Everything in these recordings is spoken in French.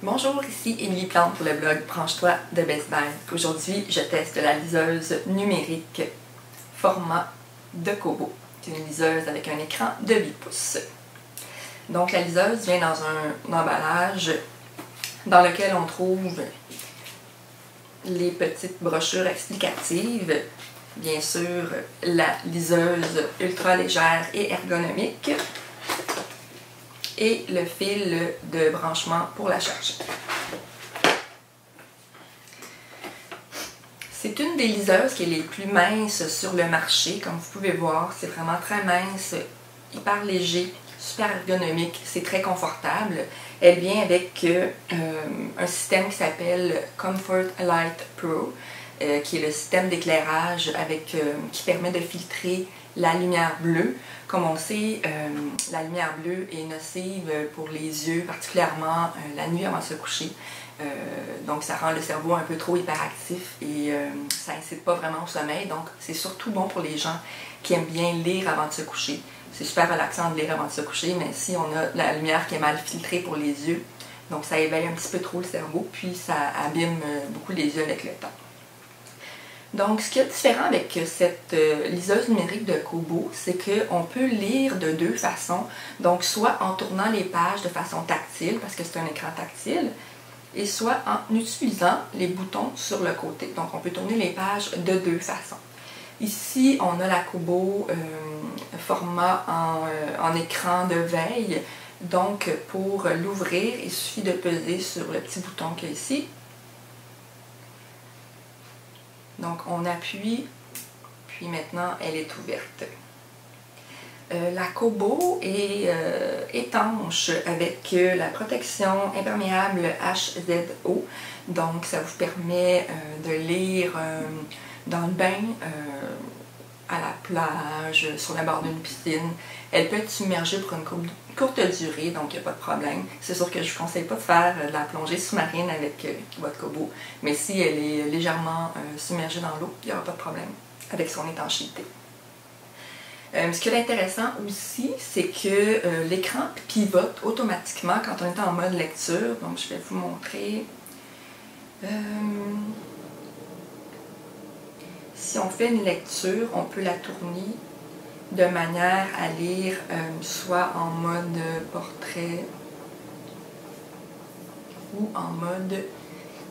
Bonjour, ici Émilie Plante pour le blog Branche-toi de Best Buy. Aujourd'hui, je teste la liseuse numérique format de Kobo. C'est une liseuse avec un écran de 8 pouces. Donc la liseuse vient dans un emballage dans lequel on trouve les petites brochures explicatives, bien sûr la liseuse ultra légère et ergonomique, et le fil de branchement pour la charge. C'est une des liseuses qui est les plus minces sur le marché, comme vous pouvez voir. C'est vraiment très mince, hyper léger, super ergonomique, c'est très confortable. Elle vient avec un système qui s'appelle Comfort Light Pro, qui est le système d'éclairage qui permet de filtrer la lumière bleue. Comme on sait, la lumière bleue est nocive pour les yeux, particulièrement la nuit avant de se coucher. Donc ça rend le cerveau un peu trop hyperactif et ça n'incite pas vraiment au sommeil. Donc c'est surtout bon pour les gens qui aiment bien lire avant de se coucher. C'est super relaxant de lire avant de se coucher, mais si on a la lumière qui est mal filtrée pour les yeux, donc ça éveille un petit peu trop le cerveau, puis ça abîme beaucoup les yeux avec le temps. Donc, ce qui est différent avec cette liseuse numérique de Kobo, c'est qu'on peut lire de deux façons. Donc, soit en tournant les pages de façon tactile, parce que c'est un écran tactile, et soit en utilisant les boutons sur le côté. Donc, on peut tourner les pages de deux façons. Ici, on a la Kobo format en écran de veille. Donc, pour l'ouvrir, il suffit de peser sur le petit bouton qu'il y a ici. Donc, on appuie, puis maintenant, elle est ouverte. La Kobo est étanche avec la protection imperméable HZO. Donc, ça vous permet de lire dans le bain, à la plage, sur la barre d'une piscine. Elle peut être submergée pour une courte durée, donc il n'y a pas de problème. C'est sûr que je ne vous conseille pas de faire de la plongée sous-marine avec votre Kobo, mais si elle est légèrement submergée dans l'eau, il n'y aura pas de problème avec son étanchéité. Ce qui est intéressant aussi, c'est que l'écran pivote automatiquement quand on est en mode lecture. Donc je vais vous montrer. Si on fait une lecture, on peut la tourner de manière à lire soit en mode portrait ou en mode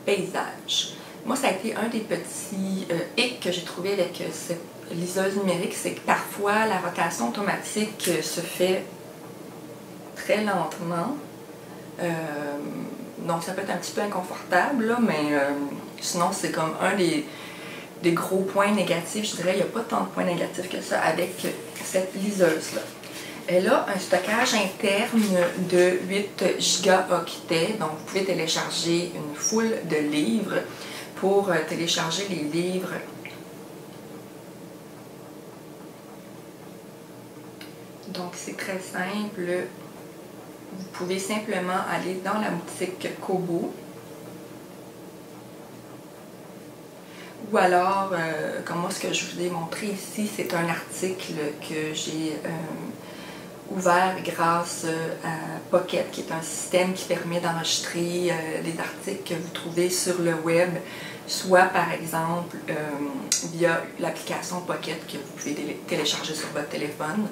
paysage. Moi, ça a été un des petits hics que j'ai trouvé avec cette liseuse numérique, c'est que parfois la rotation automatique se fait très lentement. Donc ça peut être un petit peu inconfortable, là, mais sinon c'est comme un des gros points négatifs. Je dirais qu'il n'y a pas tant de points négatifs que ça avec cette liseuse-là. Elle a un stockage interne de 8 gigaoctets, donc vous pouvez télécharger une foule de livres. Pour télécharger les livres, donc c'est très simple. Vous pouvez simplement aller dans la boutique Kobo. Ou alors, comme moi, ce que je vous ai montré ici, c'est un article que j'ai ouvert grâce à Pocket, qui est un système qui permet d'enregistrer des articles que vous trouvez sur le web, soit par exemple via l'application Pocket que vous pouvez télécharger sur votre téléphone,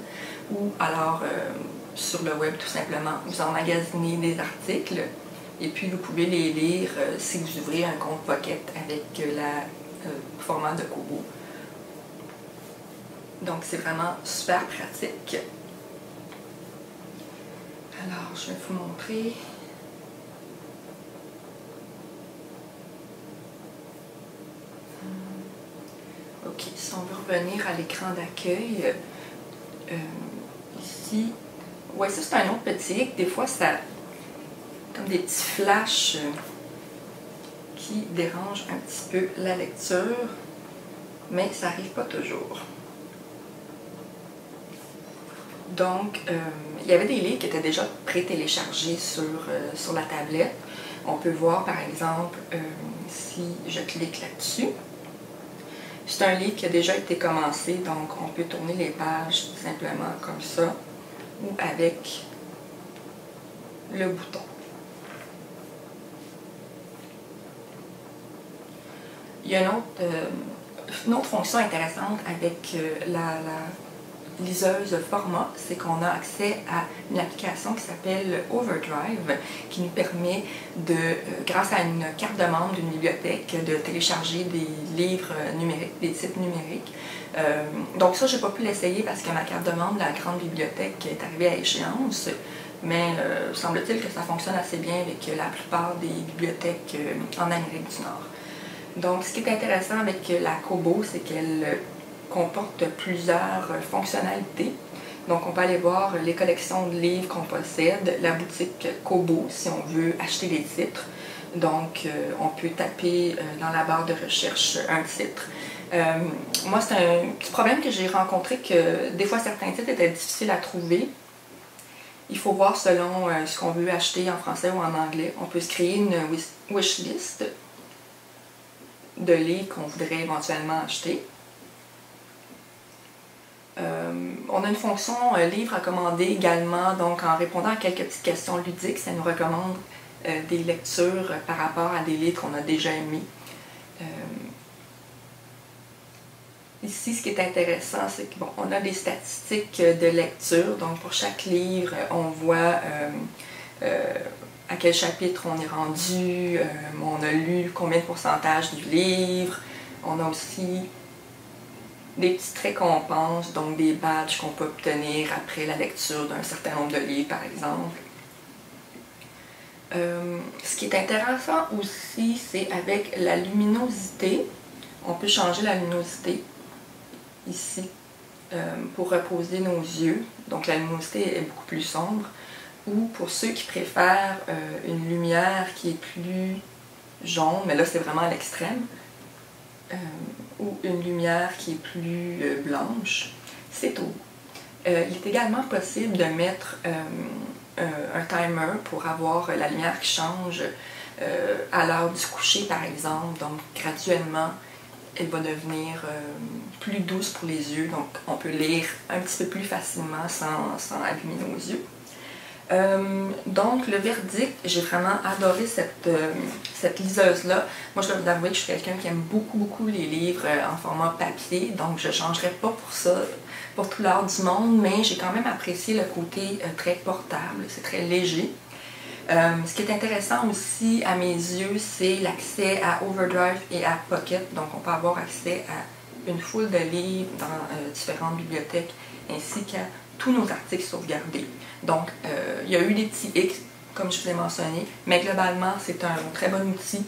ou alors sur le web tout simplement. Vous emmagasinez des articles et puis vous pouvez les lire si vous ouvrez un compte Pocket avec le format de Kobo. Donc c'est vraiment super pratique. Alors je vais vous montrer. Ok, si on veut revenir à l'écran d'accueil, ici, ouais, ça c'est un autre petit hic. Des fois, ça comme des petits flashs qui dérangent un petit peu la lecture, mais ça n'arrive pas toujours. Donc, il y avait des livres qui étaient déjà pré-téléchargés sur la tablette. On peut voir, par exemple, si je clique là-dessus, c'est un livre qui a déjà été commencé, donc on peut tourner les pages simplement comme ça, ou avec le bouton. Il y a une autre fonction intéressante avec la liseuse format, c'est qu'on a accès à une application qui s'appelle Overdrive, qui nous permet de, grâce à une carte de membre d'une bibliothèque, de télécharger des livres numériques, des titres numériques. Donc ça, j'ai pas pu l'essayer parce que ma carte de membre de la grande bibliothèque est arrivée à échéance, mais semble-t-il que ça fonctionne assez bien avec la plupart des bibliothèques en Amérique du Nord. Donc ce qui est intéressant avec la Kobo, c'est qu'elle comporte plusieurs fonctionnalités. Donc on peut aller voir les collections de livres qu'on possède, la boutique Kobo si on veut acheter des titres. Donc on peut taper dans la barre de recherche un titre. Moi c'est un petit problème que j'ai rencontré, que des fois certains titres étaient difficiles à trouver. Il faut voir selon ce qu'on veut acheter en français ou en anglais. On peut se créer une wishlist de livres qu'on voudrait éventuellement acheter. On a une fonction livre à commander également, donc en répondant à quelques petites questions ludiques, ça nous recommande des lectures par rapport à des livres qu'on a déjà aimés. Ici, ce qui est intéressant, c'est qu'on a des statistiques de lecture, donc pour chaque livre, on voit à quel chapitre on est rendu, on a lu combien de pourcentage du livre, on a aussi des petites récompenses, donc des badges qu'on peut obtenir après la lecture d'un certain nombre de livres, par exemple. Ce qui est intéressant aussi, c'est avec la luminosité. On peut changer la luminosité ici pour reposer nos yeux. Donc la luminosité est beaucoup plus sombre. Ou pour ceux qui préfèrent une lumière qui est plus jaune, mais là c'est vraiment à l'extrême, ou une lumière qui est plus blanche, c'est tout. Il est également possible de mettre un timer pour avoir la lumière qui change à l'heure du coucher par exemple, donc graduellement elle va devenir plus douce pour les yeux, donc on peut lire un petit peu plus facilement sans abîmer nos yeux. Donc le verdict, j'ai vraiment adoré cette liseuse-là. Moi je dois vous avouer que je suis quelqu'un qui aime beaucoup les livres en format papier, donc je ne changerai pas pour ça, pour tout l'art du monde, mais j'ai quand même apprécié le côté très portable, c'est très léger. Ce qui est intéressant aussi à mes yeux, c'est l'accès à Overdrive et à Pocket, donc on peut avoir accès à une foule de livres dans différentes bibliothèques ainsi qu'à tous nos articles sauvegardés. Donc, il y a eu des petits X, comme je vous ai mentionné, mais globalement, c'est un très bon outil,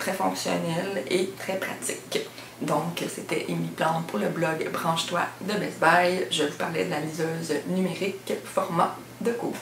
très fonctionnel et très pratique. Donc, c'était Émilie Plante pour le blog Branche-toi de Best Buy. Je vous parlais de la liseuse numérique format de Kobo.